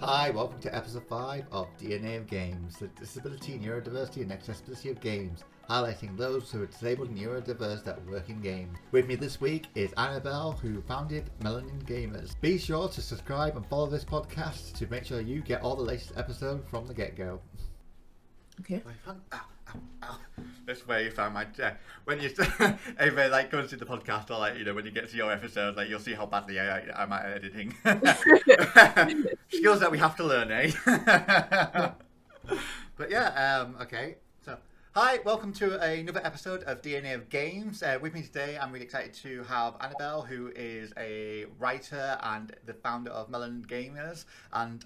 Hi, welcome to episode 5 of DNA of Games, the disability, neurodiversity and accessibility of games, highlighting those who are disabled and neurodiverse that work in games. With me this week is Annabel, who founded Melanin Gamers. Be sure to subscribe and follow this podcast to make sure you get all the latest episodes from the get-go. Okay. That's where you found my when you everybody like goes to the podcast, or like, you know, when you get to your episode, like, you'll see how badly I'm at editing. Skills that we have to learn, eh? But yeah, okay. So hi, welcome to another episode of DNA of Games. With me today, I'm really excited to have Annabel, who is a writer and the founder of Melanin Gamers, and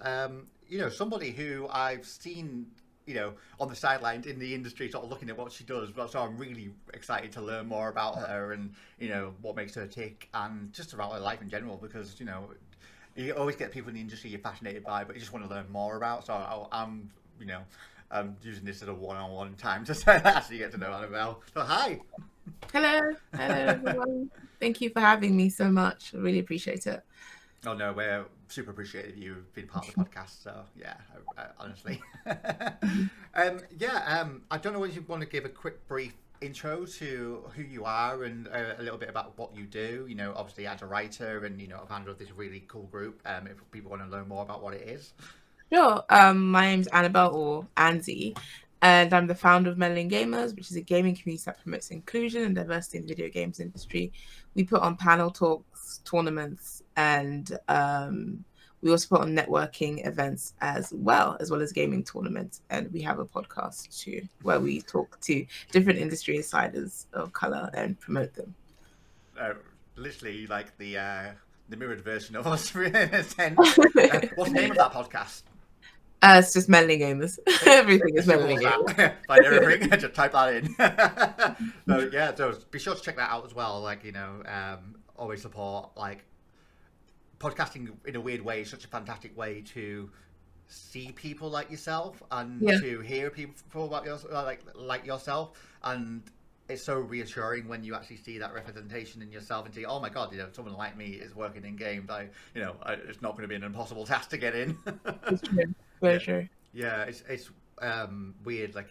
you know, somebody who I've seen, you know, on the sidelines in the industry, sort of looking at what she does. But so I'm really excited to learn more about her and, you know, what makes her tick, and just about her life in general, because, you know, you always get people in the industry you're fascinated by, but you just want to learn more about. So I'm, you know, using this as a one-on-one time to actually get to know Annabel. So hi. Hello everyone. Thank you for having me so much. I really appreciate it. Oh no, we're super appreciative you've been part of the podcast. So yeah, honestly. I don't know whether you want to give a quick brief intro to who you are and a little bit about what you do. You know, obviously as a writer and, you know, a founder of this really cool group. If people want to learn more about what it is. Sure. My name's Annabel, or Anzi, and I'm the founder of Melanin Gamers, which is a gaming community that promotes inclusion and diversity in the video games industry. We put on panel talks, tournaments, and we also put on networking events as well as gaming tournaments. And we have a podcast too, where we talk to different industry insiders of color and promote them. Literally like the mirrored version of us. What's the name of that podcast? It's just Melanin Gamers. Everything is Melanin Gamers. Find everything. Just type that in. So yeah, so be sure to check that out as well. Like, you know, always support, like, podcasting in a weird way is such a fantastic way to see people like yourself and to hear people about like yourself, and it's so reassuring when you actually see that representation in yourself and see, oh my god, you know, someone like me is working in games. It's not going to be an impossible task to get in. It's true. Very true. Yeah, it's weird. Like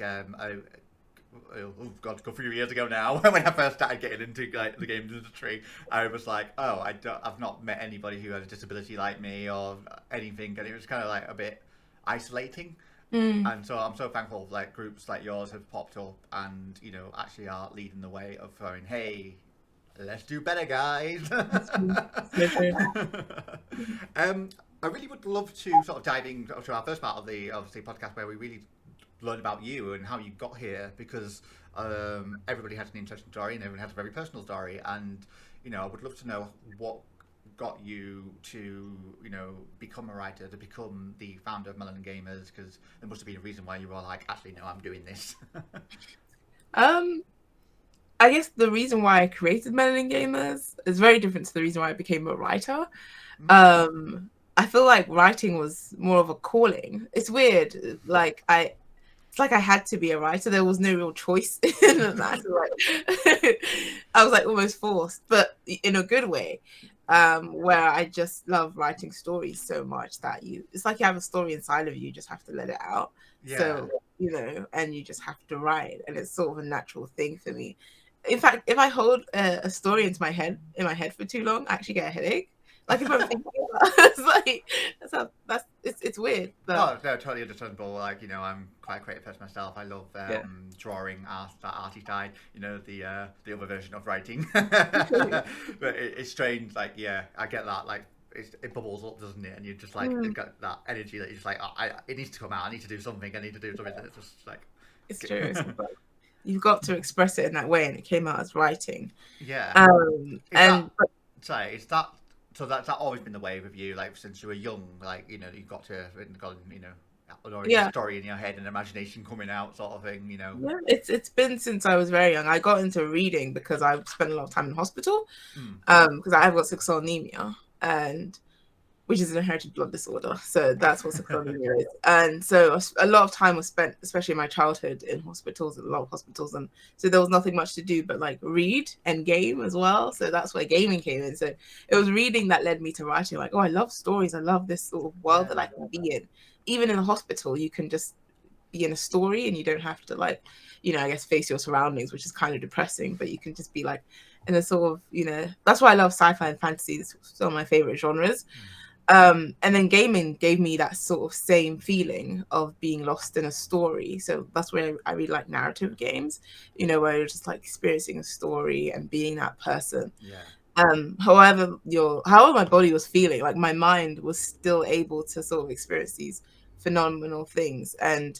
God, a few years ago now, when I first started getting into like the games industry, I was like, oh, I've not met anybody who has a disability like me or anything, and it was kind of like a bit isolating. And so I'm so thankful like groups like yours have popped up and, you know, actually are leading the way of going, hey, let's do better, guys. I really would love to sort of dive into our first part of the podcast, where we really learn about you and how you got here, because everybody has an interesting story and everyone has a very personal story, and, you know, I would love to know what got you to, you know, become a writer, to become the founder of Melanin Gamers, because there must have been a reason why you were like, actually, no, I'm doing this. I guess the reason why I created Melanin Gamers is very different to the reason why I became a writer. I feel like writing was more of a calling. It's weird. It's like I had to be a writer. There was no real choice in that. I was like almost forced, but in a good way, where I just love writing stories so much that it's like you have a story inside of you. You just have to let it out. Yeah. So, you know, and you just have to write, and it's sort of a natural thing for me. In fact, if I hold a story in my head for too long, I actually get a headache. Like if I'm thinking about it, it's weird. But... No, totally understandable. Like, you know, I'm quite a creative person myself. I love drawing, that arty side. You know, the other version of writing. But it's strange. Like, yeah, I get that. Like, it bubbles up, doesn't it? And you just like you've got that energy that you're just like, it needs to come out. I need to do something. I need to do something. It's just like, it's true. You've got to express it in that way, and it came out as writing. Yeah. So that's always been the way with you, like since you were young, like, you know, you got, you know, a story in your head and imagination coming out, sort of thing, you know. Yeah, it's been since I was very young. I got into reading because I spent a lot of time in hospital, because I've got sickle anemia, and which is an inherited blood disorder. So that's what sickle anemia is. And so a lot of time was spent, especially in my childhood, in hospitals, a lot of hospitals. And so there was nothing much to do but like read and game as well. So that's where gaming came in. So it was reading that led me to writing. Like, oh, I love stories. I love this sort of world that I can be in. Even in a hospital, you can just be in a story and you don't have to like, I guess face your surroundings, which is kind of depressing, but you can just be like in a sort of, that's why I love sci-fi and fantasy. It's some of my favorite genres. And then gaming gave me that sort of same feeling of being lost in a story. So that's where I really like narrative games, where you're just like experiencing a story and being that person. However my body was feeling, like my mind was still able to sort of experience these phenomenal things. And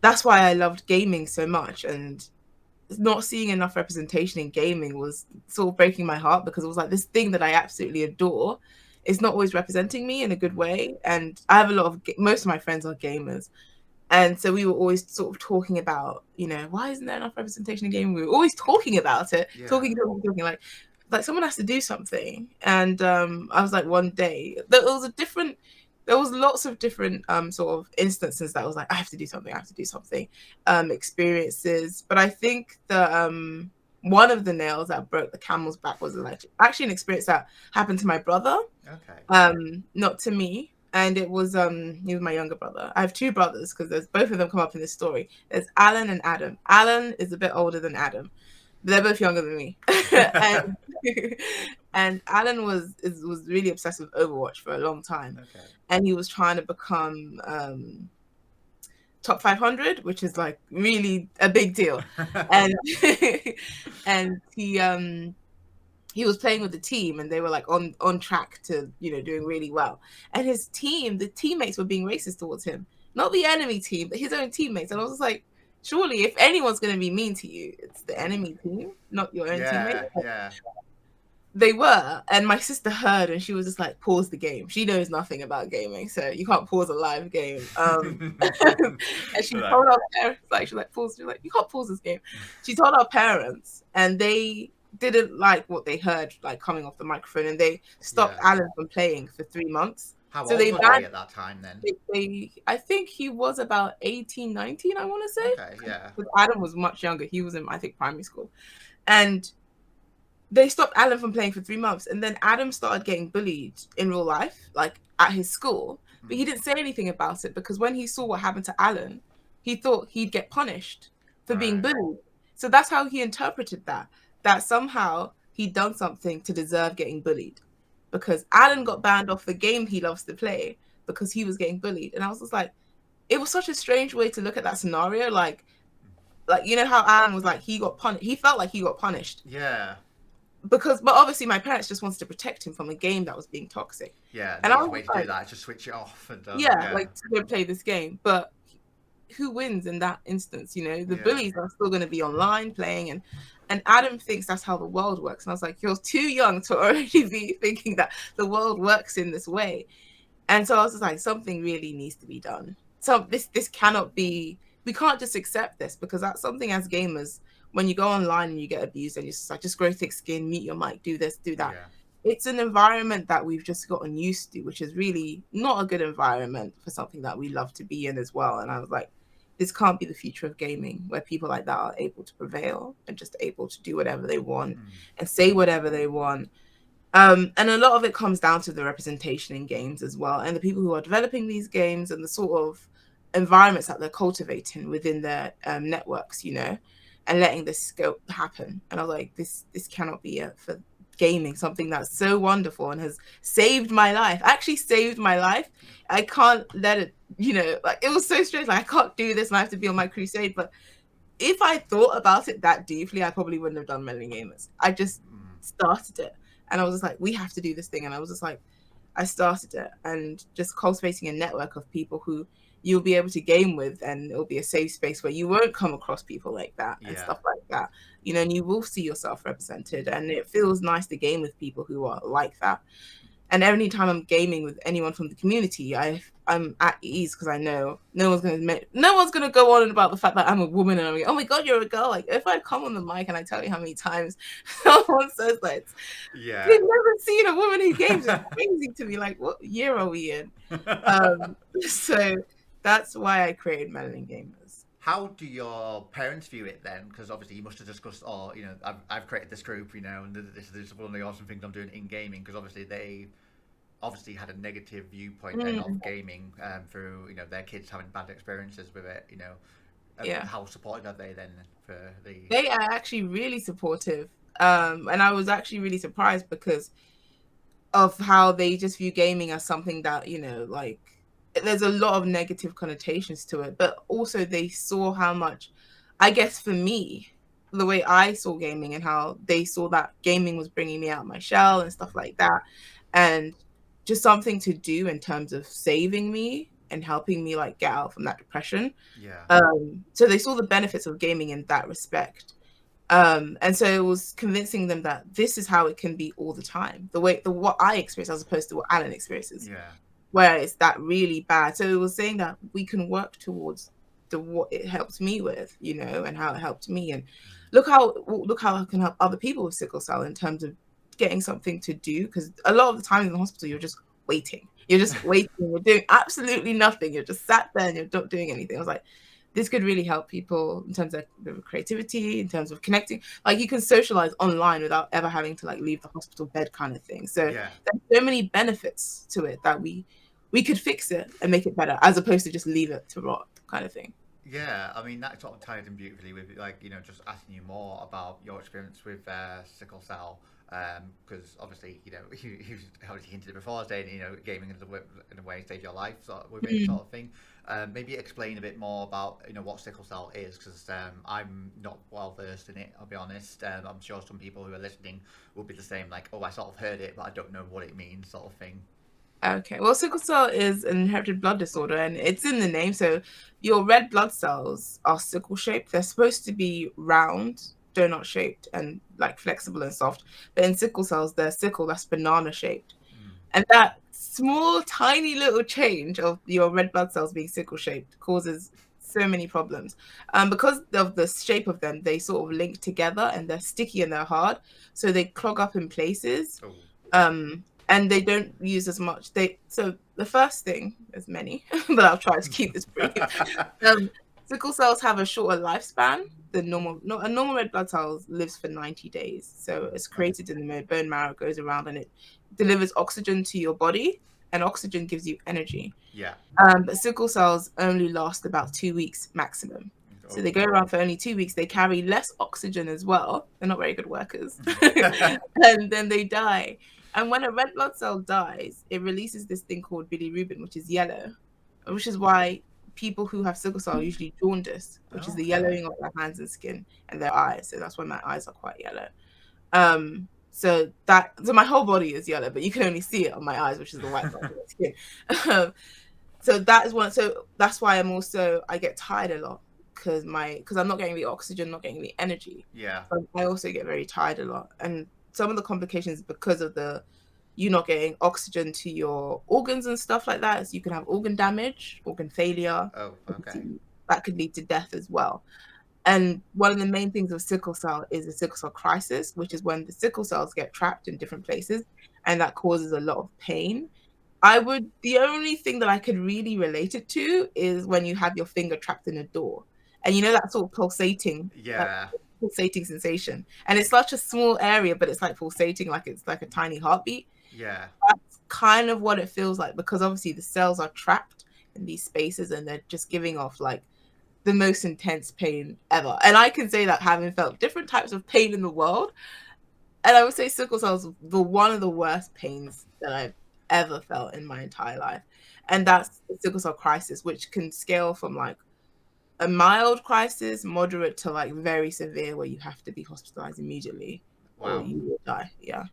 that's why I loved gaming so much. And not seeing enough representation in gaming was sort of breaking my heart, because it was like this thing that I absolutely adore is not always representing me in a good way. And I have most of my friends are gamers. And so we were always sort of talking about, why isn't there enough representation in gaming? We were always talking about it, talking, like someone has to do something. And I was like, one day, there was lots of different sort of instances that I was like, I have to do something, experiences. But I think the one of the nails that broke the camel's back was actually an experience that happened to my brother. Not to me. And it was he was my younger brother. I have two brothers because there's both of them come up in this story. There's Alan and Adam. Alan is a bit older than Adam. They're both younger than me. And Alan was really obsessed with Overwatch for a long time. And he was trying to become top 500, which is like really a big deal. And and he was playing with the team, and they were like on track to doing really well. And his team, the teammates were being racist towards him, not the enemy team, but his own teammates. And I was just like, surely if anyone's going to be mean to you, it's the enemy team, not your own teammates. They were. And my sister heard, and she was just like, pause the game. She knows nothing about gaming, so you can't pause a live game. And she told our parents, she was like, pause. She was like, you can't pause this game. She told our parents, and they didn't like what they heard like coming off the microphone, and they stopped Alan from playing for 3 months. How old was he at that time then? I think he was about 18, 19, I want to say. But Adam was much younger. He was in, I think, primary school. And they stopped Alan from playing for 3 months. And then Adam started getting bullied in real life, like at his school. But he didn't say anything about it, because when he saw what happened to Alan, he thought he'd get punished for being bullied. So that's how he interpreted that somehow he'd done something to deserve getting bullied, because Alan got banned off the game he loves to play because he was getting bullied. And I was just like, it was such a strange way to look at that scenario. Like how Alan was like, he got punished. He felt like he got punished. But obviously my parents just wanted to protect him from a game that was being toxic. And I was way to do that, just switch it off and like to go play this game. But who wins in that instance? The bullies are still going to be online playing, and Adam thinks that's how the world works. And I was like, you're too young to already be thinking that the world works in this way. And so I was just like, something really needs to be done. So this cannot be, we can't just accept this, because that's something as gamers, when you go online and you get abused and you're just like, just grow thick skin, mute your mic, do this, do that. It's an environment that we've just gotten used to, which is really not a good environment for something that we love to be in as well. And I was like, this can't be the future of gaming, where people like that are able to prevail and just able to do whatever they want and say whatever they want. And a lot of it comes down to the representation in games as well, and the people who are developing these games and the sort of environments that they're cultivating within their networks, and letting this go happen. And I was like, this cannot be it for gaming, something that's so wonderful and has saved my life. Actually saved my life. I can't let it, like, it was so strange. Like, I can't do this and I have to be on my crusade. But if I thought about it that deeply, I probably wouldn't have done Melanin Gamers. I just started it, and I was just like, we have to do this thing. And I was just like, I started it, and just cultivating a network of people who you'll be able to game with, and it'll be a safe space where you won't come across people like that and stuff like that, and you will see yourself represented, and it feels nice to game with people who are like that. And every time I'm gaming with anyone from the community, I'm at ease because I know no one's gonna go on about the fact that I'm a woman and I'm like, oh my god, you're a girl. Like if I come on the mic and I tell you how many times someone says that, Yeah. they've never seen a woman who games. It's crazy to me. Like, what year are we in? So that's why I created Melanin Gamers. How do your parents view it then? Because obviously you must have discussed, oh, you know, I've created this group, you know, and this is one of the awesome things I'm doing in gaming. Because obviously they had a negative viewpoint then of gaming through, you know, their kids having bad experiences with it, you know. Yeah. How supportive are they then for the... They are actually really supportive. And I was actually really surprised because of how they just view gaming as something that, you know, like there's a lot of negative connotations to it, but also they saw how much, I guess for me, the way I saw gaming and how they saw that gaming was bringing me out of my shell and stuff like that, and just something to do in terms of saving me and helping me like get out from that depression. Yeah. So they saw the benefits of gaming in that respect. And so it was convincing them that this is how it can be all the time, what I experience as opposed to what Alan experiences. Yeah. Where it's that really bad. So it was saying that we can work towards what it helps me with, you know, and how it helped me, and look how I can help other people with sickle cell in terms of getting something to do. Because a lot of the time in the hospital, you're just waiting. You're doing absolutely nothing. You're just sat there and you're not doing anything. I was like, this could really help people in terms of creativity, in terms of connecting. Like you can socialize online without ever having to like leave the hospital bed kind of thing. So Yeah. there's so many benefits to it that we could fix it and make it better as opposed to just leave it to rot kind of thing. Yeah, I mean that sort of ties in beautifully with like, you know, just asking you more about your experience with sickle cell, because obviously, you know, you obviously hinted before saying, you know, gaming in a way saved your life with it sort of thing. Maybe explain a bit more about, you know, what sickle cell is, because I'm not well versed in it, I'll be honest. I'm sure some people who are listening will be the same, like, oh, I sort of heard it, but I don't know what it means, sort of thing. Okay, well, sickle cell is an inherited blood disorder, and it's in the name. So your red blood cells are sickle shaped. They're supposed to be round, donut shaped, and like flexible and soft. But in sickle cells, they're sickle, that's banana shaped. And that small, tiny little change of your red blood cells being sickle shaped causes so many problems. Because of the shape of them, they sort of link together and they're sticky and they're hard. So they clog up in places. And they don't use as much. So the first thing, there's many, but I'll try to keep this brief. Sickle cells have a shorter lifespan than normal. A normal red blood cell lives for 90 days. So it's created in the bone marrow, goes around, and it delivers oxygen to your body, and oxygen gives you energy. Yeah. But sickle cells only last about 2 weeks maximum. So they go around for only 2 weeks. They carry less oxygen as well. They're not very good workers. And then they die. And when a red blood cell dies, it releases this thing called bilirubin, which is yellow, which is why people who have sickle cell are usually jaundiced, which is the yellowing of their hands and skin and their eyes. So that's why my eyes are quite yellow. So my whole body is yellow, but you can only see it on my eyes, which is the white part of the skin. So that is one. So that's why I get tired a lot because I'm not getting the oxygen, not getting the energy. Yeah. So I also get very tired a lot, and some of the complications because of you not getting oxygen to your organs and stuff like that is you can have organ damage, organ failure. Oh, okay. That could lead to death as well. And one of the main things of sickle cell is the sickle cell crisis, which is when the sickle cells get trapped in different places, and that causes a lot of pain. The only thing that I could really relate it to is when you have your finger trapped in a door, and you know that sort of pulsating sensation, and it's such a small area, but it's like pulsating, like it's like a tiny heartbeat. Yeah, that's kind of what it feels like, because obviously the cells are trapped in these spaces and they're just giving off like the most intense pain ever. And I can say that having felt different types of pain in the world, and I would say sickle cell is one of the worst pains that I've ever felt in my entire life. And that's the sickle cell crisis, which can scale from like a mild crisis, moderate, to like very severe, where you have to be hospitalized immediately. Wow. Or you will die. Yeah.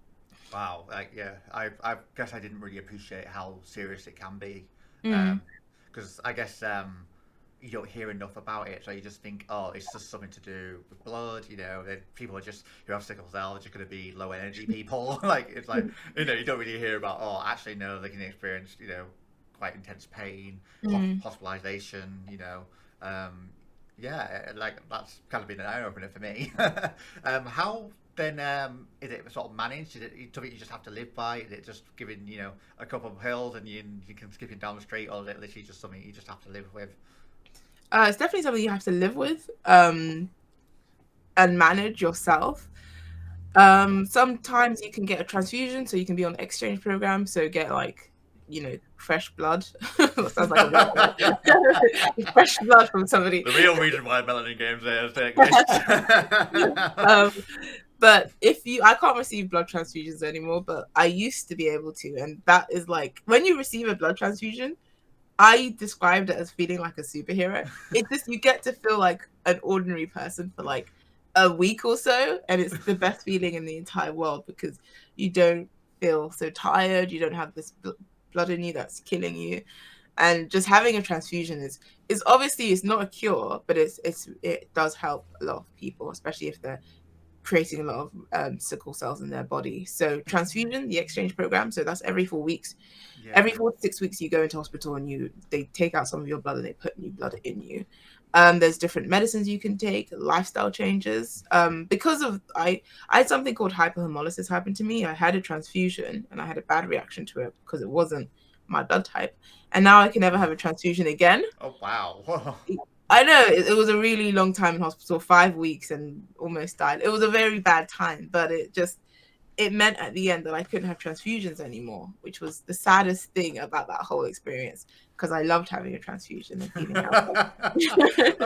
Wow. Like, yeah, I guess I didn't really appreciate how serious it can be. Because I guess, you don't hear enough about it, so you just think, oh, it's just something to do with blood, people are just, who have sickle cell are just going to be low energy people. Like, it's like, you don't really hear about, oh, actually, no, they can experience, quite intense pain, hospitalization, like, that's kind of been an eye-opener for me. How then is it sort of managed? Is it something you just have to live by? Is it just giving, a couple of pills and you can skip it down the street, or is it literally just something you just have to live with? It's definitely something you have to live with and manage yourself. Sometimes you can get a transfusion, so you can be on the exchange program, so get like, fresh blood. Sounds like a fresh blood from somebody. The real reason why Melanin Gamers exist. But I can't receive blood transfusions anymore, but I used to be able to. And that is like, when you receive a blood transfusion, I described it as feeling like a superhero. It's just, you get to feel like an ordinary person for like a week or so. And it's the best feeling in the entire world, because you don't feel so tired. You don't have this blood in you that's killing you. And just having a transfusion is obviously, it's not a cure, but it does help a lot of people, especially if they're creating a lot of sickle cells in their body. So transfusion, the exchange program, so that's every 4 weeks. Yeah. Every 4 to 6 weeks you go into hospital and they take out some of your blood and they put new blood in you. There's different medicines you can take, lifestyle changes. Because of I had something called hyperhemolysis happen to me. I had a transfusion and I had a bad reaction to it because it wasn't my blood type, and now I can never have a transfusion again. Oh wow. Whoa. I know, it was a really long time in hospital, 5 weeks, and almost died. It was a very bad time, but it meant at the end that I couldn't have transfusions anymore, which was the saddest thing about that whole experience, because I loved having a transfusion and feeling healthy. I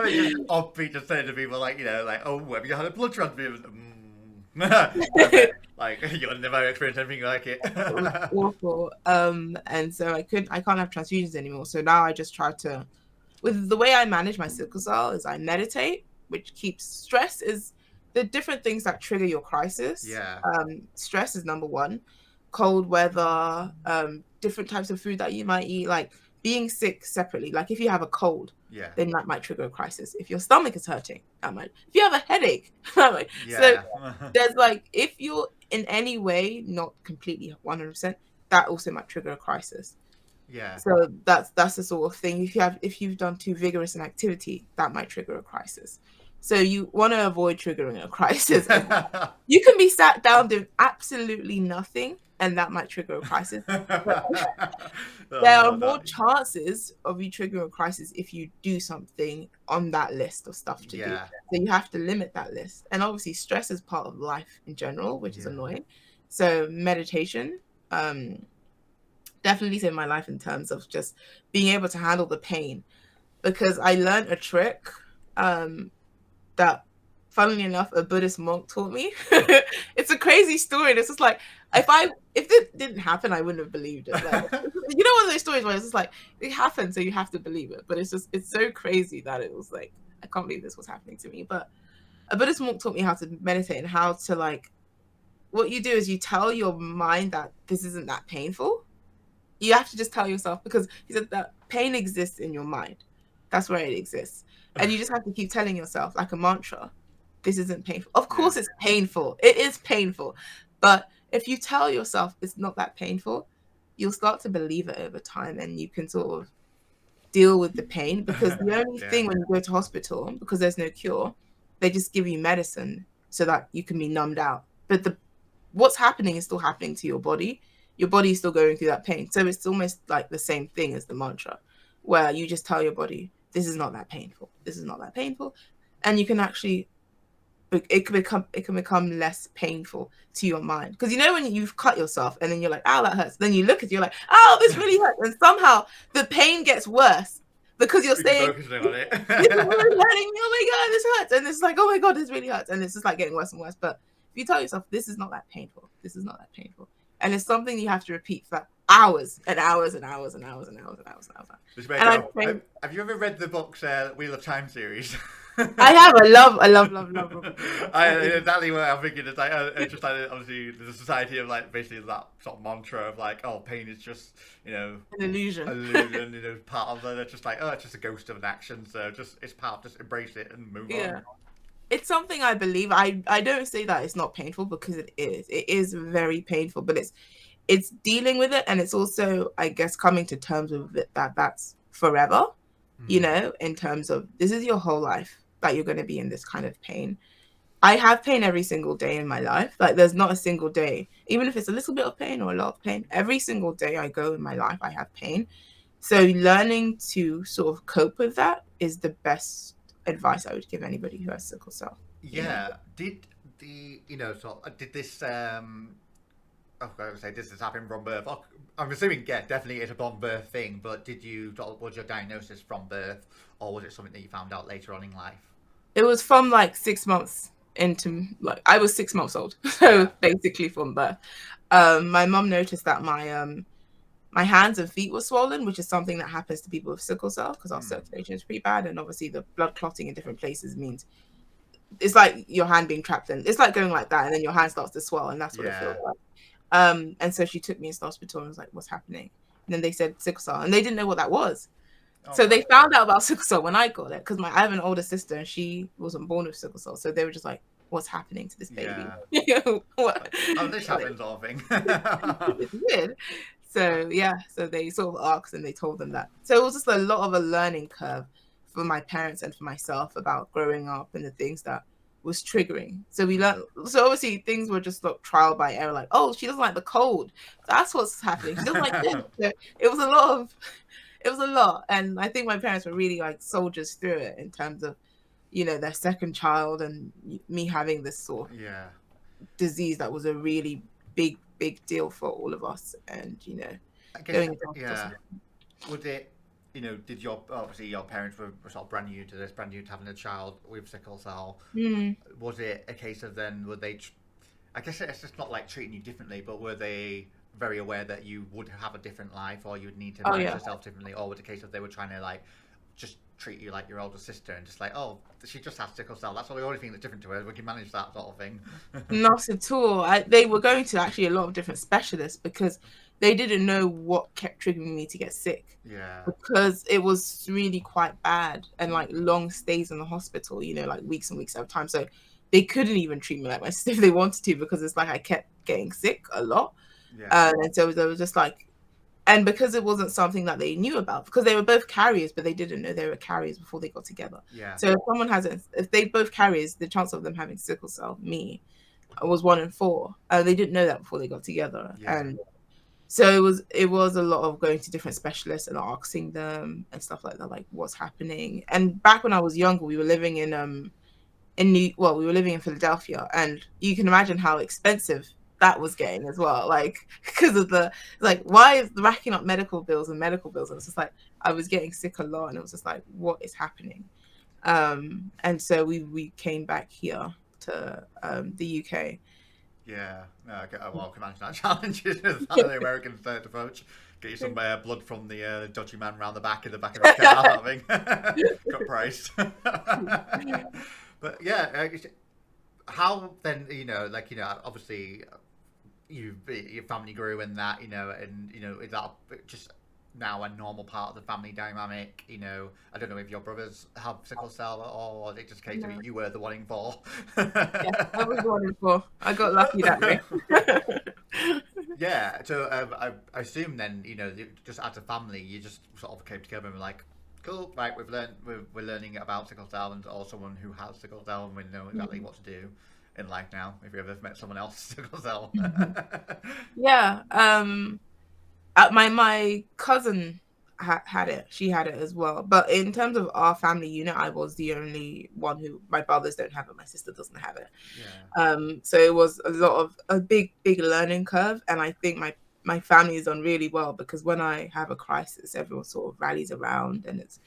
mean, just offbeat to say to people like, oh, have you had a blood transfusion? Like, you'll never experience anything like it. It was awful. And so I can't have transfusions anymore. So now I just try to, with the way I manage my sickle cell, is I meditate, which keeps stress is the different things that trigger your crisis. Yeah. Stress is number one. Cold weather, different types of food that you might eat, like being sick separately. Like if you have a cold, then that might trigger a crisis. If your stomach is hurting, that might. If you have a headache, that might. So there's like, if you're in any way not completely 100%, that also might trigger a crisis. Yeah. So that's the sort of thing. If you've done too vigorous an activity, that might trigger a crisis. So you want to avoid triggering a crisis. You can be sat down doing absolutely nothing, and that might trigger a crisis. There are more chances of you triggering a crisis if you do something on that list of stuff to do. So you have to limit that list. And obviously stress is part of life in general, which is annoying. So meditation, definitely saved my life in terms of just being able to handle the pain, because I learned a trick that, funnily enough, a Buddhist monk taught me. It's a crazy story. And it's just like, if it didn't happen, I wouldn't have believed it. Like, one of those stories where it's just like, it happened, so you have to believe it. But it's so crazy that it was like, I can't believe this was happening to me. But a Buddhist monk taught me how to meditate and how to, like, what you do is you tell your mind that this isn't that painful. You have to just tell yourself, because he said that pain exists in your mind. That's where it exists. And you just have to keep telling yourself, like a mantra, this isn't painful. Of course it's painful. It is painful. But if you tell yourself it's not that painful, you'll start to believe it over time, and you can sort of deal with the pain. Because the only thing when you go to hospital, because there's no cure, they just give you medicine so that you can be numbed out. But what's happening is still happening to your body. Your body is still going through that pain. So it's almost like the same thing as the mantra, where you just tell your body, this is not that painful. This is not that painful. And you can actually, it can become less painful to your mind. Because when you've cut yourself and then you're like, ow, that hurts. Then you look at it, you're like, oh, this really hurts. And somehow the pain gets worse because you're saying, this is really hurting me. Oh my God, this hurts. And it's like, oh my God, this really hurts. And it's just like getting worse and worse. But if you tell yourself, this is not that painful. This is not that painful. And it's something you have to repeat for hours and hours and hours and hours and hours and hours and hours. Have you ever read the books Wheel of Time series? I have. I love Robin. Exactly what I'm thinking. It's like, just like obviously the society of like basically that sort of mantra of like, oh, pain is just an illusion. Part of it. It's just like, oh, it's just a ghost of an action. So it's part. Just embrace it and move on. It's something I believe. I don't say that it's not painful, because it is. It is very painful, but it's dealing with it, and it's also, I guess, coming to terms with it, that's forever. In terms of, this is your whole life that you're going to be in this kind of pain. I have pain every single day in my life. Like, there's not a single day, even if it's a little bit of pain or a lot of pain, every single day I go in my life, I have pain. So learning to sort of cope with that is the best advice I would give anybody who has sickle cell. Did this this has happened from birth? I'm assuming, definitely it's a from birth thing, but was your diagnosis from birth, or was it something that you found out later on in life? It was from like 6 months into, like, I was 6 months old, so basically from birth. My mum noticed that my hands and feet were swollen, which is something that happens to people with sickle cell, because our circulation is pretty bad, and obviously the blood clotting in different places means it's like your hand being trapped in. It's like going like that, and then your hand starts to swell, and that's what it feels like. And so she took me into the hospital and was like, "What's happening?" And then they said sickle cell, and they didn't know what that was. So they found out about sickle cell when I got it, because I have an older sister and she wasn't born with sickle cell. So they were just like, "What's happening to this baby?" What? Oh, this happens, sort of thing. It's weird. So they sort of asked, and they told them that. So it was just a lot of a learning curve for my parents and for myself about growing up and the things that was triggering. So we learned. So obviously things were just like trial by error. Like, oh, she doesn't like the cold. That's what's happening. She doesn't like this. So it was a lot. And I think my parents were really like soldiers through it, in terms of, their second child and me having this sort of disease that was a really big deal for all of us. And I guess, would it, did your parents were sort of brand new to this, brand new to having a child with sickle cell? Was it a case of then, were they, I guess it's just not like treating you differently, but were they very aware that you would have a different life, or you would need to manage yourself differently, or was it a case of they were trying to like just treat you like your older sister and just like, oh, she just has sickle cell, that's the only thing that's different to her, we can manage that sort of thing? Not at all. They were going to actually a lot of different specialists, because they didn't know what kept triggering me to get sick. Because it was really quite bad, and like long stays in the hospital, like weeks and weeks at a time. So they couldn't even treat me like my sister if they wanted to, because it's like I kept getting sick a lot. And so there was just like, and because it wasn't something that they knew about, because they were both carriers, but they didn't know they were carriers before they got together. So if they both carriers, the chance of them having sickle cell, me, was 1 in 4. They didn't know that before they got together. And so it was a lot of going to different specialists and asking them and stuff like that, like what's happening. And back when I was younger, we were living we were living in Philadelphia, and you can imagine how expensive that was getting as well, like because of why is the racking up medical bills, and it's just like I was getting sick a lot, and it was just like, what is happening? And so we came back here to the UK. I can imagine that challenge. The American third approach. Get you some blood from the dodgy man round the back of the car, having got priced. But how then? Obviously, your family grew in that, and is that just now a normal part of the family dynamic? I don't know if your brothers have sickle cell, or was it just a case of you were the 1 in 4? I was 1 in 4. I got lucky that way. So I assume then, just as a family, you just sort of came together and were like, cool, right, we're learning about sickle cell, or someone who has sickle cell, and we know exactly what to do in life now. If you ever met someone else with sickle cell. My cousin had it. She had it as well. But in terms of our family unit, I was the only one who, my brothers don't have it, my sister doesn't have it. So it was a big learning curve, and I think my family has done really well, because when I have a crisis, everyone sort of rallies around, and it's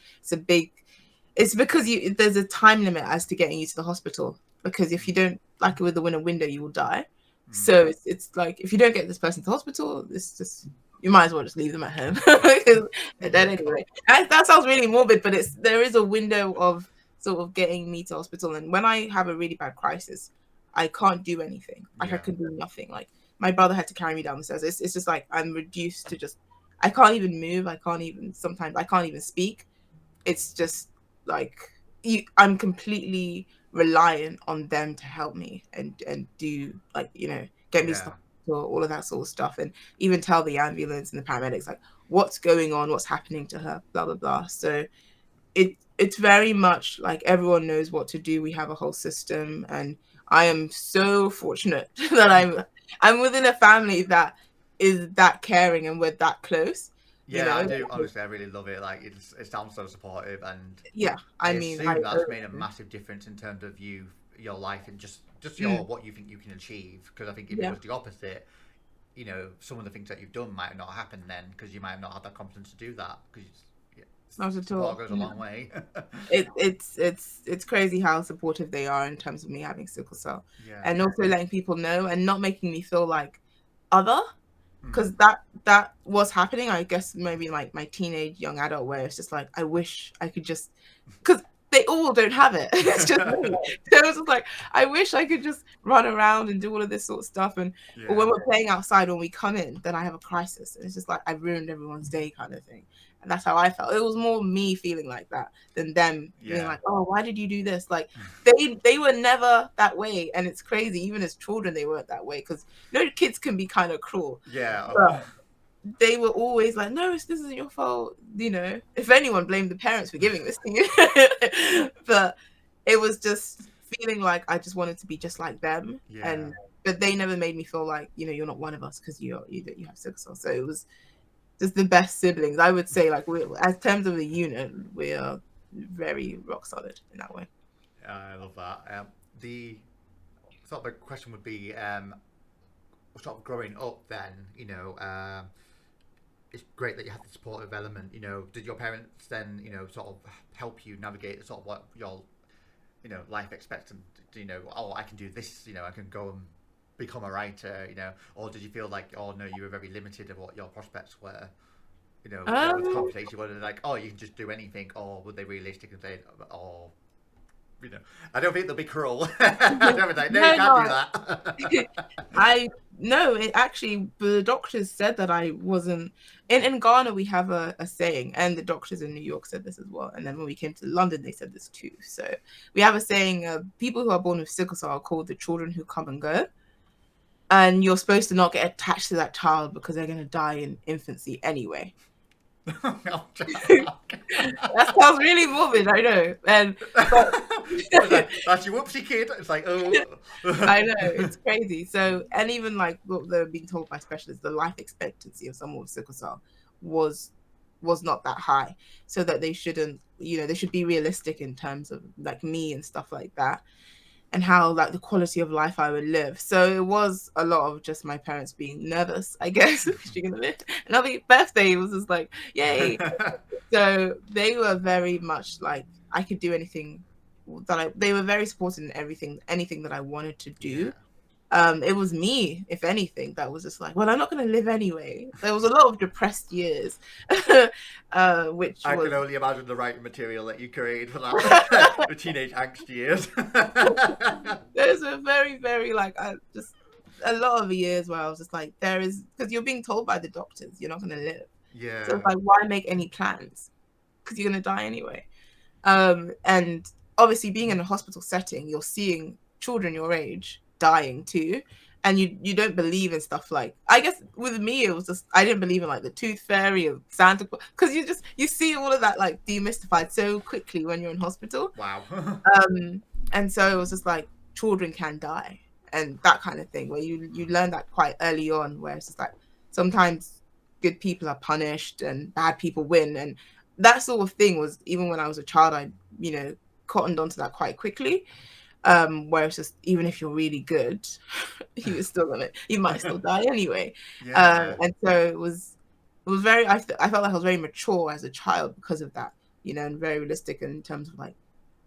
because there's a time limit as to getting you to the hospital, because if you don't, like with the window, you will die. So it's like, if you don't get this person to the hospital, it's just, you might as well just leave them at home. Because they're dead anyway. That sounds really morbid, but there is a window of sort of getting me to hospital. And when I have a really bad crisis, I can't do anything. Like I can do nothing. Like my brother had to carry me down the stairs. It's just like I'm reduced to just, I can't even move. Sometimes I can't even speak. It's just like I'm completely reliant on them to help me and do, like, get me stuff or all of that sort of stuff, and even tell the ambulance and the paramedics like what's going on, what's happening to her, blah blah blah. So it's very much like everyone knows what to do. We have a whole system, and I am so fortunate that I'm within a family that is that caring and we're that close. Yeah, I do. Honestly, I really love it. Like, it sounds so supportive, and I mean, assume that's made a massive difference in terms of your life, and just your what you think you can achieve. Because I think if it was the opposite, some of the things that you've done might not happen then, because you might not have that confidence to do that. Because not at all. Goes a long way. It's crazy how supportive they are in terms of me having sickle cell, and also letting people know and not making me feel like other. Because that was happening, I guess, maybe like my teenage young adult, where it's just like I wish I could just, because they all don't have it. It's just me. So it's just like I wish I could just run around and do all of this sort of stuff. And but when we're playing outside, when we come in, then I have a crisis, and it's just like I've ruined everyone's day, kind of thing. And that's how I felt. It was more me feeling like that than them being like, oh, why did you do this? Like they were never that way. And it's crazy. Even as children, they weren't that way, because kids can be kind of cruel. Yeah. But they were always like, no, this isn't your fault. If anyone, blame the parents for giving this to you. But it was just feeling like I just wanted to be just like them. But they never made me feel like, you're not one of us because you have sickle cell. So it was just the best siblings, I would say. Like, as terms of a unit, we are very rock solid in that way. I love that. The sort of a question would be, sort of growing up then, it's great that you have the supportive element. Did your parents then, sort of help you navigate sort of what your, life expectancy, I can do this, I can go and become a writer, or did you feel like, oh no, you were very limited of what your prospects were? What was the conversation? Were they like, oh, you can just do anything, or were they realistic and say, oh, I don't think they'll be cruel. I don't think, no, you can't do that. It actually, the doctors said that I wasn't. In Ghana, we have a saying, and the doctors in New York said this as well. And then when we came to London, they said this too. So we have a saying: people who are born with sickle cell are called the children who come and go. And you're supposed to not get attached to that child because they're going to die in infancy anyway. That sounds really morbid, I know. That's your whoopsie kid. It's like, oh. I know, it's crazy. So, and even like what they're being told by specialists, the life expectancy of someone with sickle cell was not that high. So that they shouldn't, they should be realistic in terms of like me and stuff like that, and how like the quality of life I would live. So it was a lot of just my parents being nervous, I guess. You're gonna live another birthday. It was just like, yay. So they were very much like I could do anything they were very supportive in anything that I wanted to do. It was me, if anything, that was just like, well, I'm not going to live anyway. There was a lot of depressed years, which I can only imagine the writing material that you created for that, the teenage angst years. There's a very, very, like, just a lot of years where I was just like, because you're being told by the doctors, you're not going to live. Yeah. So it's like, why make any plans? Because you're going to die anyway. And obviously being in a hospital setting, you're seeing children your age dying too, and you don't believe in stuff like, I guess with me it was just I didn't believe in like the tooth fairy or Santa Claus, because you see all of that like demystified so quickly when you're in hospital. Wow. And so it was just like children can die and that kind of thing, where you learn that quite early on, where it's just like sometimes good people are punished and bad people win, and that sort of thing was, even when I was a child, I cottoned onto that quite quickly. Where it's just, even if you're really good, you might still die anyway. And so it was very, I felt like I was very mature as a child because of that, and very realistic in terms of like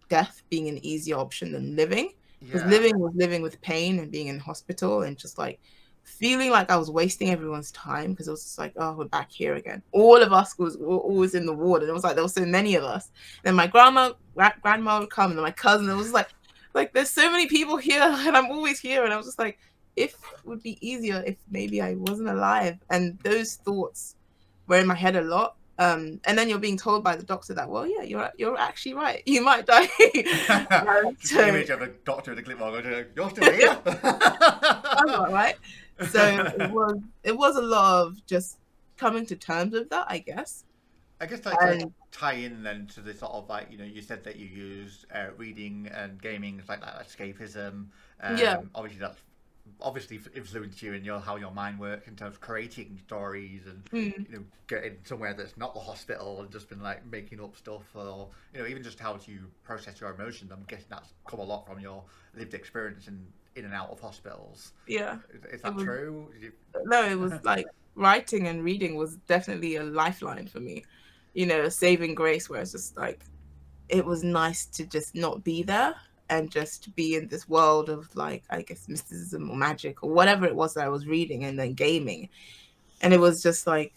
death being an easier option than living, because living was living with pain and being in hospital and just like feeling like I was wasting everyone's time because it was just like, oh, we're back here again. All of us were always in the ward, and it was like there were so many of us. Then my grandma would come, and then my cousin. It was like there's so many people here, and I'm always here, and I was just like, if it would be easier if maybe I wasn't alive. And those thoughts were in my head a lot. And then you're being told by the doctor that, well, yeah, you're actually right. You might die. Just the image of a doctor in a clip going, you're still here. I'm not right. So it was a lot of just coming to terms with that, I guess. I guess to tie in then to the sort of like, you said that you use reading and gaming as like that escapism. Obviously that's influenced you in how your mind works in terms of creating stories and getting somewhere that's not the hospital and just been like making up stuff, or even just how you process your emotions. I'm guessing that's come a lot from your lived experience in and out of hospitals. Yeah. Is that true? No, it was like writing and reading was definitely a lifeline for me. A saving grace, where it's just like it was nice to just not be there and just be in this world of like, I guess, mysticism or magic or whatever it was that I was reading, and then gaming. And it was just like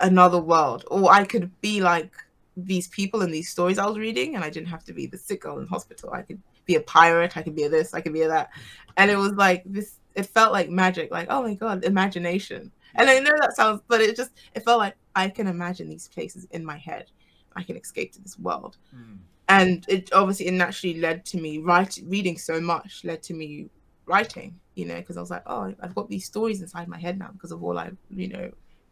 another world. Or I could be like these people in these stories I was reading, and I didn't have to be the sick girl in hospital. I could be a pirate, I could be a this, I could be a that. And it was like this, it felt like magic, like, oh my God, imagination. And I know that sounds, but it felt like I can imagine these places in my head. I can escape to this world. And it naturally led to me reading so much, led to me writing, because I was like, oh, I've got these stories inside my head now because of all I've,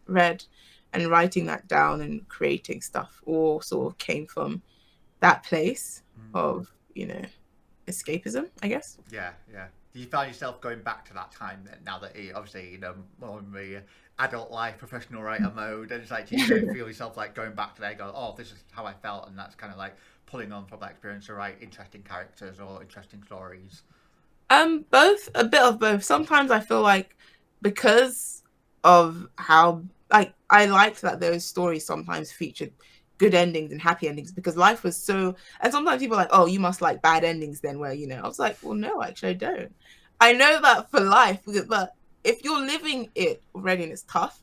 read, and writing that down and creating stuff all sort of came from that place of, escapism, I guess. Yeah. Do you find yourself going back to that time then, now that you obviously, more in the adult life, professional writer mode, and it's like, do you feel yourself like going back to there and go, oh, this is how I felt, and that's kind of like pulling on from that experience to write interesting characters or interesting stories? Both, a bit of both. Sometimes I feel like because of how, like, I liked that those stories sometimes featured good endings and happy endings, because life was so, and sometimes people are like, oh, you must like bad endings then, where, I was like, well, no, actually I don't. I know that for life, but if you're living it already and it's tough,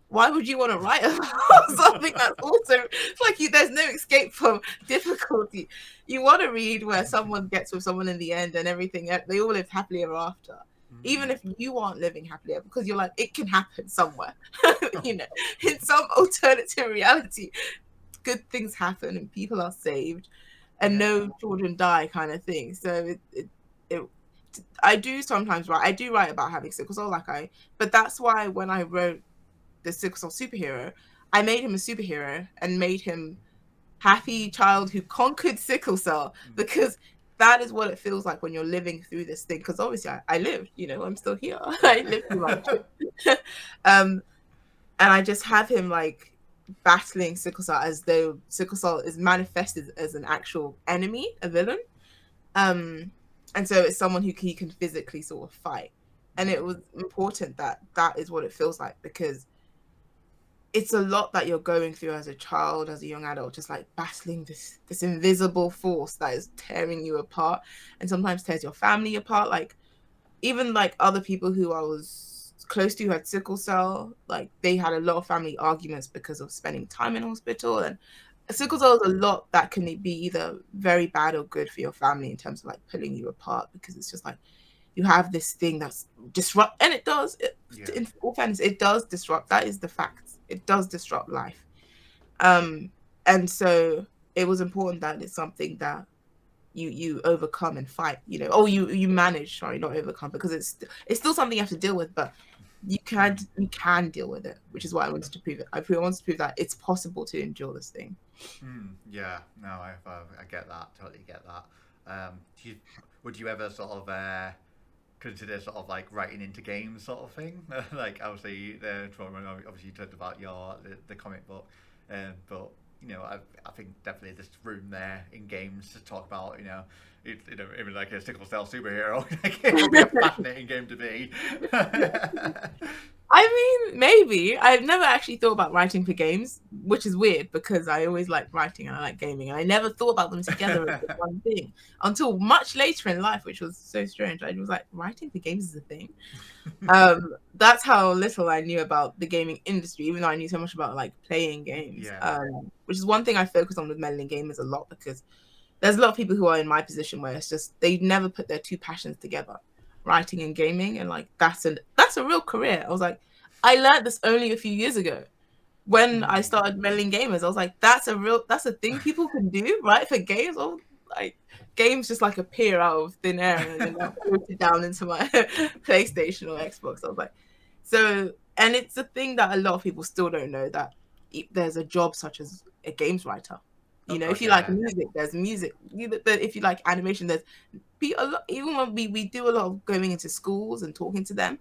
why would you want to write about something that's also like there's no escape from difficulty? You want to read where someone gets with someone in the end and everything, they all live happily ever after. Even if you aren't living happily ever, because you're like, it can happen somewhere. In some alternative reality, good things happen and people are saved and no children die, kind of thing. So I do sometimes write. I do write about having sickle cell, but that's why when I wrote the sickle cell superhero, I made him a superhero and made him happy child who conquered sickle cell, because that is what it feels like when you're living through this thing. Because obviously I lived, I'm still here. I lived through life. And I just have him like battling sickle cell as though sickle cell is manifested as an actual enemy, a villain. And so it's someone who he can physically sort of fight. And it was important that is what it feels like, because it's a lot that you're going through as a child, as a young adult, just like battling this invisible force that is tearing you apart, and sometimes tears your family apart. Like even like other people who I was close to who had sickle cell, like they had a lot of family arguments because of spending time in hospital. And sickle cell is a lot that can be either very bad or good for your family in terms of like pulling you apart, because it's just like you have this thing that's disrupt, and it does. In all fairness, it does disrupt. That is the fact. It does disrupt life. And so it was important that it's something that you overcome and fight. You manage. Sorry, not overcome, because it's still something you have to deal with, but you can deal with it, which is what I wanted to prove. I wanted to prove that it's possible to endure this thing. Yeah, no, I get that. Totally get that. Would you ever sort of consider sort of like writing into games sort of thing? Like obviously you talked about the comic book, but I think definitely there's room there in games to talk about even like a sickle cell superhero. It would be a fascinating game to be. I mean, maybe. I've never actually thought about writing for games, which is weird because I always like writing and I like gaming, and I never thought about them together as one thing until much later in life, which was so strange. I was like, writing for games is a thing. That's how little I knew about the gaming industry, even though I knew so much about like playing games. Yeah. Which is one thing I focus on with Melanin Gamers a lot, because there's a lot of people who are in my position where it's just they never put their two passions together, writing and gaming, and like that's a real career. I was like, I learned this only a few years ago when I started Melanin Gamers. I was like, that's a thing people can do, right? For games, or like games just like appear out of thin air and then like floated down into my PlayStation or Xbox. I was like, so, and it's a thing that a lot of people still don't know, that there's a job such as a games writer. You know, if you like music, there's music. If you like animation, there's a lot. Even when we do a lot of going into schools and talking to them,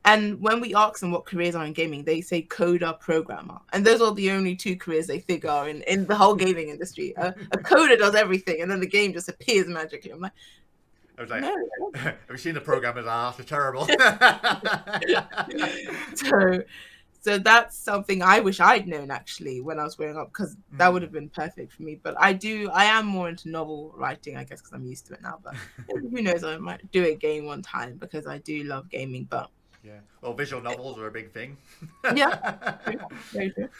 and when we ask them what careers are in gaming, they say coder, programmer, and those are the only two careers they think are in the whole gaming industry. A coder does everything, and then the game just appears magically. I'm like, I was like, no. have you seen the programmers' art? They're terrible. So that's something I wish I'd known actually when I was growing up, because that would have been perfect for me. But I am more into novel writing, I guess, because I'm used to it now. But who knows, I might do it again one time, because I do love gaming. But yeah, well, visual novels are a big thing. Yeah, very true.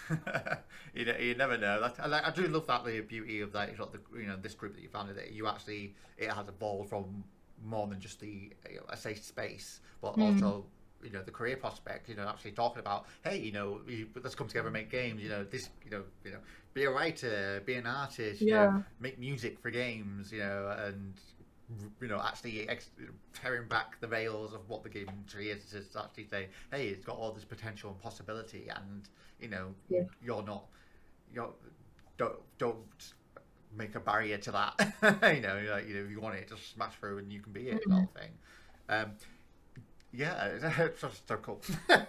You never know. I do love that, the beauty of that. This group that you founded, that you actually, it has evolved from more than just the a safe space, but also the career prospect. Actually talking about, hey, let's come together and make games. Be a writer, be an artist. Make music for games. And actually tearing back the veils of what the game industry is, to actually say, hey, it's got all this potential and possibility, and don't make a barrier to that. If you want it, just smash through and you can be it, kind of thing. It's just so cool. Yeah,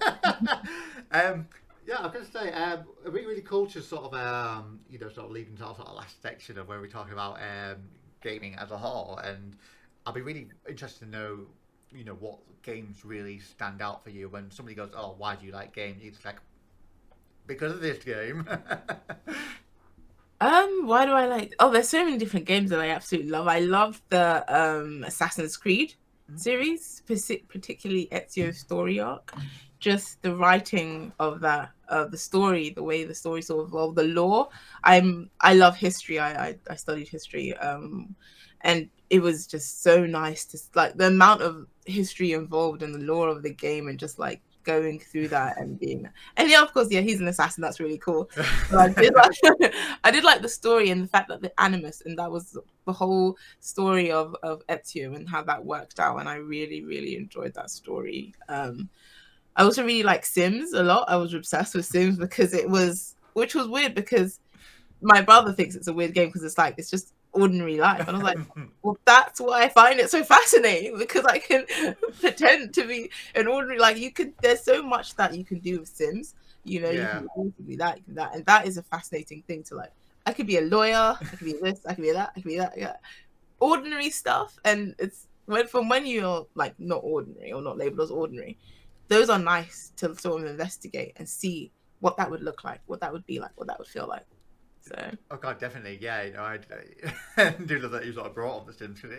I'm going to say, it'd be really cool to sort of, sort of lead into our sort of last section of where we're talking about gaming as a whole, and I'll be really interested to know, what games really stand out for you when somebody goes, "Oh, why do you like games?" It's like, because of this game. Why do I like? Oh, there's so many different games that I absolutely love. I love the Assassin's Creed series, particularly Ezio's story arc. Just the writing of that, the story, the way the story sort of evolved, the lore. I love history. I studied history, and it was just so nice to like the amount of history involved in the lore of the game, and just like going through that and being, and of course, he's an assassin. That's really cool. But I did like the story and the fact that the animus, and that was the whole story of Ezio and how that worked out, and I really, really enjoyed that story. I also really like Sims a lot. I was obsessed with Sims which was weird, because my brother thinks it's a weird game because it's just ordinary life. And I was like, well, that's why I find it so fascinating, because I can pretend to be an ordinary, there's so much that you can do with Sims. You can be that, and that is a fascinating thing to like. I could be a lawyer, I could be this, I could be that, I could be that. Yeah. Ordinary stuff, and it's when you're like not ordinary or not labeled as ordinary, those are nice to sort of investigate and see what that would look like, what that would be like, what that would feel like. So. Oh God, definitely, yeah. I do love that you sort of brought up the Sims, because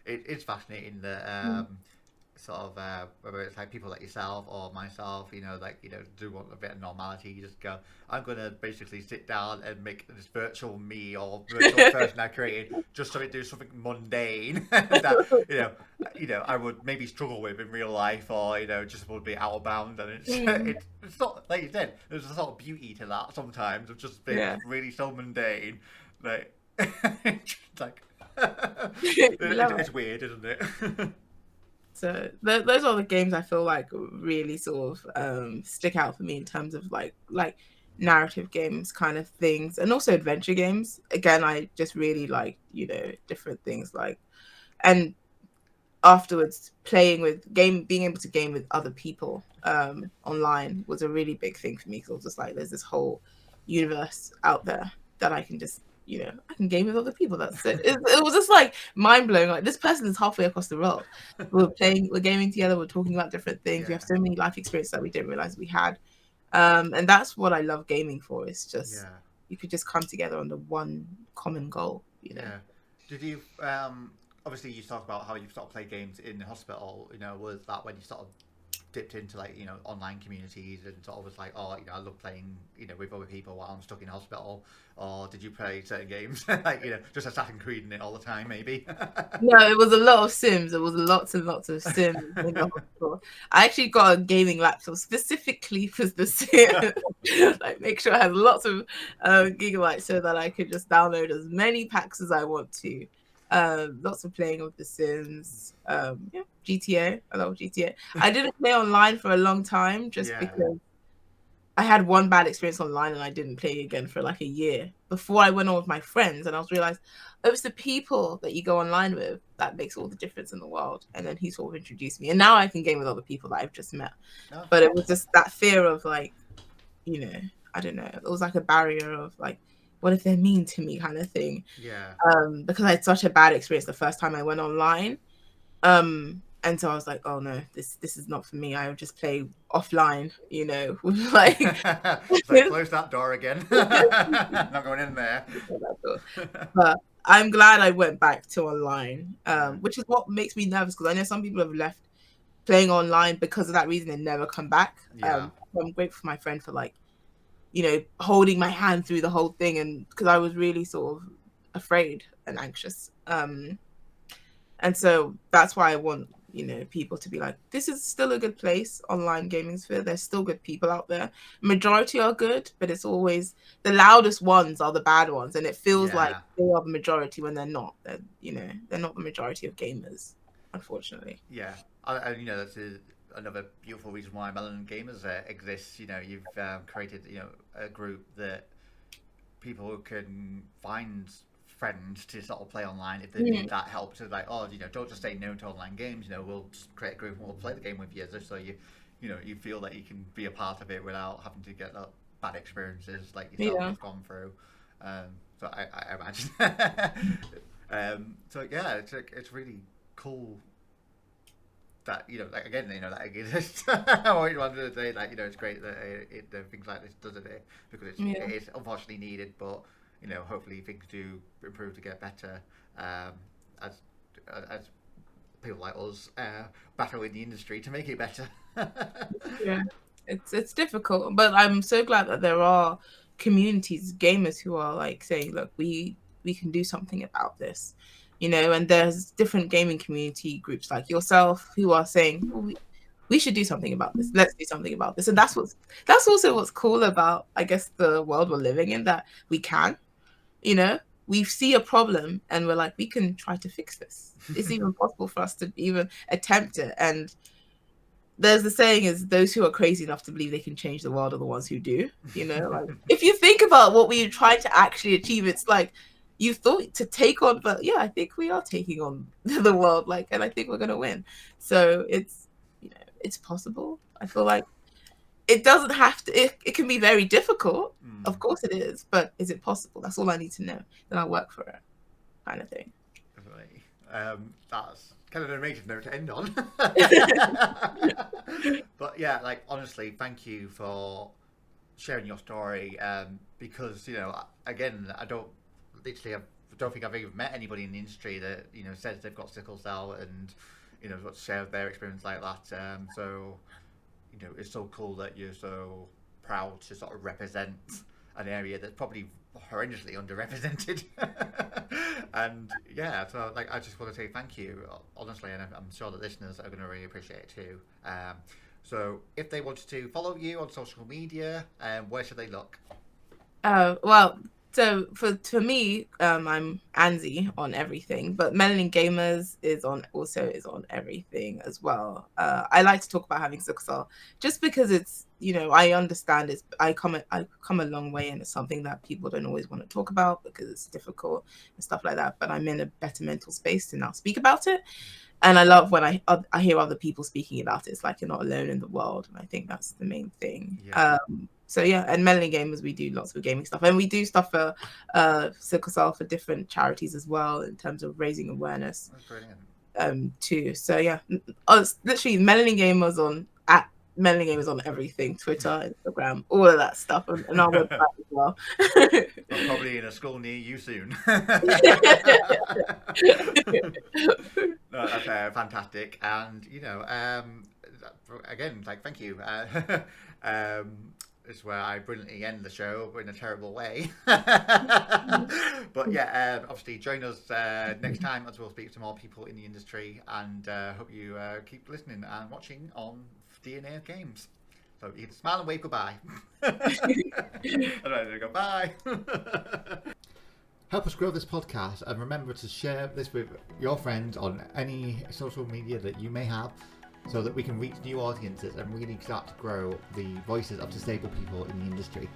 it's fascinating that sort of whether it's like people like yourself or myself, do want a bit of normality. You just go, I'm gonna basically sit down and make this virtual me or virtual person I created just so it do something mundane that I would maybe struggle with in real life, or just would be out of bounds. And it's not, like you said, there's a sort of beauty to that sometimes, of just being really so mundane, like it's like it's weird, isn't it? So those are the games I feel like really sort of stick out for me in terms of like narrative games kind of things, and also adventure games. Again, I just really like different things, like, and afterwards being able to game with other people online was a really big thing for me, because I was just like, there's this whole universe out there that I can just you know, I can game with other people. That's it. It was just like mind blowing. Like, this person is halfway across the world. We're gaming together. We're talking about different things. We have so many life experiences that we didn't realize we had. And that's what I love gaming for. It's just you could just come together under one common goal. You know. Yeah. Did you obviously you talk about how you sort of play games in the hospital? You know, was that when you sort of dipped into like, you know, online communities and sort of was like, oh, you know, I love playing, you know, with other people while I'm stuck in hospital? Or did you play certain games like, you know, just Assassin's Creed in it all the time, maybe? No, it was a lot of Sims. It was lots and lots of Sims in the hospital. I actually got a gaming laptop specifically for the Sims. Like, make sure it has lots of gigabytes so that I could just download as many packs as I want to. Lots of playing with the Sims. Yeah, GTA. I love GTA. I didn't play online for a long time just because I had one bad experience online and I didn't play again for like a year before I went on with my friends, and I was realized it's the people that you go online with that makes all the difference in the world. And then he sort of introduced me, and now I can game with other people that I've just met. But it was just that fear of like, you know, I don't know. It was like a barrier of like, what if they're mean to me kind of thing. Yeah. Because I had such a bad experience the first time I went online. And so I was like, oh no, this is not for me. I would just play offline, you know, like close that door again. Not going in there. But I'm glad I went back to online, which is what makes me nervous, because I know some people have left playing online because of that reason and never come back. I'm grateful for my friend for like, you know, holding my hand through the whole thing, and because I was really sort of afraid and anxious. And so that's why I want, you know, people to be like, this is still a good place, online gaming sphere. There's still good people out there. Majority are good, but it's always the loudest ones are the bad ones, and it feels like they are the majority when they're not. They're, you know, they're not the majority of gamers, unfortunately. Yeah, you know, that's another beautiful reason why Melanin Gamers exists. You know, you've created, you know, a group that people can find friends to sort of play online if they need that help. So like, oh, you know, don't just say no to online games. You know, we'll just create a group and we'll play the game with you, just so you know, you feel that you can be a part of it without having to get bad experiences like yourself have gone through. So I imagine. So yeah, it's really cool that, you know, like, again, you know, that exists. I wanted to say, like, you know, it's great that things like this does it, because it is unfortunately needed, but you know, hopefully things do improve to get better, as people like us battle in the industry to make it better. Yeah, it's difficult, but I'm so glad that there are communities, gamers, who are like saying, look, we can do something about this, you know. And there's different gaming community groups like yourself who are saying, well, we should do something about this. Let's do something about this. And that's also what's cool about, I guess, the world we're living in, that we can. You know, we see a problem and we're like, we can try to fix this. It's even possible for us to even attempt it. And there's the saying is, those who are crazy enough to believe they can change the world are the ones who do. You know, like, if you think about what we try to actually achieve, it's like you thought to take on, but yeah, I think we are taking on the world, like, and I think we're gonna win. So it's, you know, it's possible. I feel like it doesn't have to, it can be very difficult. Of course it is, but is it possible? That's all I need to know. Then I'll work for it, kind of thing. Definitely. That's kind of an amazing note to end on. But yeah, like, honestly, thank you for sharing your story, because, you know, again, I don't think I've even met anybody in the industry that, you know, says they've got sickle cell and, you know, got to share their experience like that. So, you know, it's so cool that you're so proud to sort of represent an area that's probably horrendously underrepresented. And yeah, so like, I just want to say thank you, honestly, and I'm sure the listeners are going to really appreciate it too. So if they wanted to follow you on social media, where should they look? Well, so for me, I'm Anzi on everything, but Melanin Gamers is on everything as well. I like to talk about having sickle cell just because it's, you know, I understand I come a long way, and it's something that people don't always want to talk about because it's difficult and stuff like that. But I'm in a better mental space to now speak about it, and I love when I hear other people speaking about it. It's like you're not alone in the world, and I think that's the main thing. So yeah, and Melanin Gamers, we do lots of gaming stuff, and we do stuff for Sickle Cell for different charities as well in terms of raising awareness. That's brilliant. Too. So yeah, it's literally Melanin Gamers at Melanin Gamers on everything, Twitter, Instagram, all of that stuff, and our website as well. I'm probably in a school near you soon. No, that's fantastic, and again, like, thank you. Is where I brilliantly end the show, but in a terrible way. But yeah, obviously join us next time as we'll speak to more people in the industry, and hope you keep listening and watching on DNA of Games. So you can smile and wave goodbye. All right, there we go. Bye. Help us grow this podcast, and remember to share this with your friends on any social media that you may have, so that we can reach new audiences and really start to grow the voices of disabled people in the industry.